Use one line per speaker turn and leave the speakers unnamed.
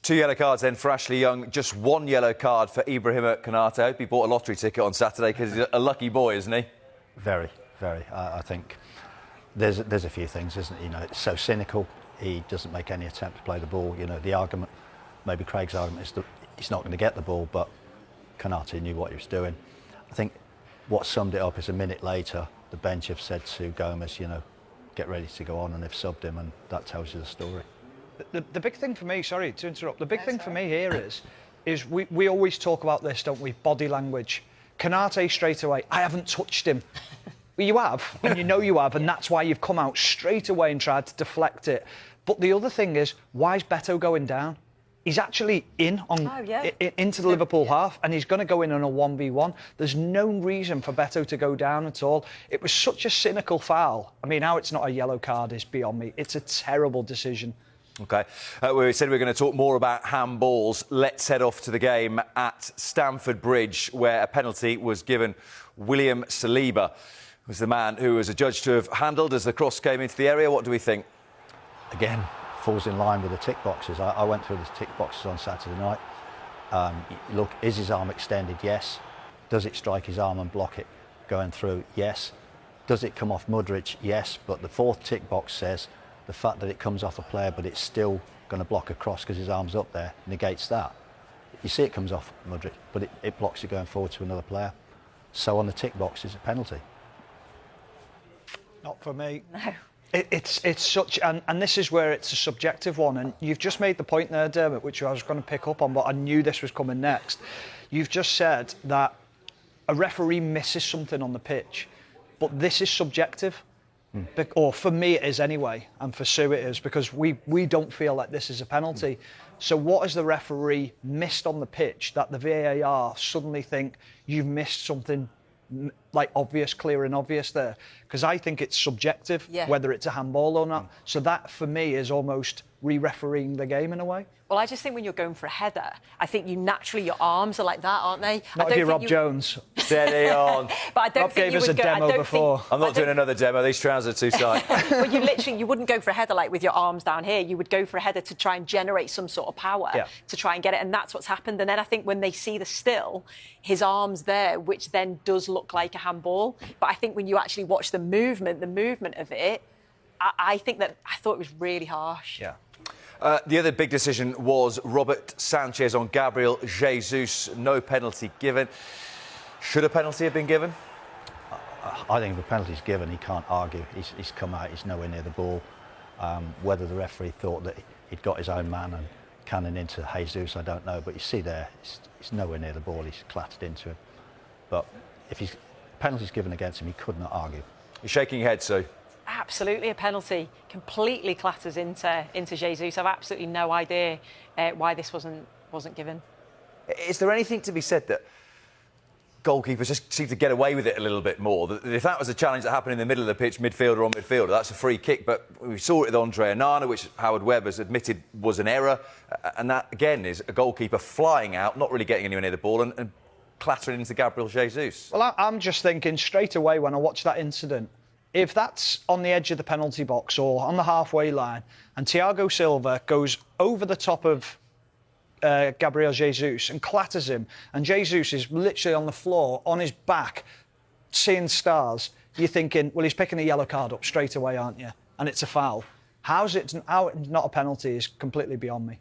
2 yellow cards then for Ashley Young, just 1 yellow card for Ibrahima Konate. I hope he bought a lottery ticket on Saturday because he's a lucky boy, isn't he?
Very, very. I think there's a few things, isn't it? You know, it's so cynical. He doesn't make any attempt to play the ball. You know, the argument, maybe Craig's argument, is that he's not going to get the ball, but Konate knew what he was doing. I think what summed it up is a minute later, the bench have said to Gomez, you know, get ready to go on, and they've subbed him, and that tells you the story.
The big thing for me, sorry to interrupt, the big thing for me here is we always talk about this, don't we, body language. Konate straight away, I haven't touched him. Well, you have, and you know you have, and that's why you've come out straight away and tried to deflect it. But the other thing is, why is Beto going down? He's actually in on into the Liverpool half, and he's going to go in on a 1v1. There's no reason for Beto to go down at all. It was such a cynical foul. I mean, how it's not a yellow card is beyond me. It's a terrible decision.
OK. We said we were going to talk more about handballs. Let's head off to the game at Stamford Bridge, where a penalty was given. William Saliba was the man who was adjudged to have handled as the cross came into the area. What do we think?
Again, falls in line with the tick boxes. I went through the tick boxes on Saturday night. Look, is his arm extended? Yes. Does it strike his arm and block it going through? Yes. Does it come off Mudryk? Yes. But the fourth tick box says the fact that it comes off a player but it's still going to block a cross because his arm's up there negates that. You see it comes off Mudryk, but it blocks it going forward to another player. So on the tick box is a penalty.
Not for me.
No.
It's such, and this is where it's a subjective one, and you've just made the point there, Dermot, which I was going to pick up on, but I knew this was coming next. You've just said that a referee misses something on the pitch, but this is subjective. Or for me it is anyway, and for Sue it is, because we don't feel like this is a penalty. So what has the referee missed on the pitch that the VAR suddenly think you've missed something like obvious, clear and obvious there? Because I think it's subjective, whether it's a handball or not. So that, for me, is almost re-refereeing the game in a way.
Well, I just think when you're going for a header, I think you naturally, your arms are like that, aren't they?
Not if you're Rob Jones.
Steady on.
But I don't
Rob
think
gave us a demo before.
I'm not doing another demo. These trousers are too tight.
But you wouldn't go for a header like with your arms down here. You would go for a header to try and generate some sort of power to try and get it, and that's what's happened. And then I think when they see the still, his arm's there, which then does look like a handball. But I think when you actually watch the movement of it, I thought it was really harsh.
Yeah. The other big decision was Robert Sanchez on Gabriel Jesus. No penalty given. Should a penalty have been given?
I think if a penalty's given, he can't argue. He's come out, he's nowhere near the ball. Whether the referee thought that he'd got his own man and cannon into Jesus, I don't know. But you see there, he's nowhere near the ball. He's clattered into him. But if penalty's given against him, he could not argue.
You're shaking your head, Sue.
Absolutely a penalty. Completely clatters into Jesus. I've absolutely no idea why this wasn't given.
Is there anything to be said that goalkeepers just seem to get away with it a little bit more? That if that was a challenge that happened in the middle of the pitch, midfielder on midfielder, that's a free kick. But we saw it with Andre Onana, which Howard Webb has admitted was an error. And that, again, is a goalkeeper flying out, not really getting anywhere near the ball and clattering into Gabriel Jesus.
Well, I'm just thinking straight away when I watch that incident, if that's on the edge of the penalty box or on the halfway line and Thiago Silva goes over the top of Gabriel Jesus and clatters him, and Jesus is literally on the floor, on his back, seeing stars, you're thinking, well, he's picking a yellow card up straight away, aren't you? And it's a foul. How it's not a penalty is completely beyond me.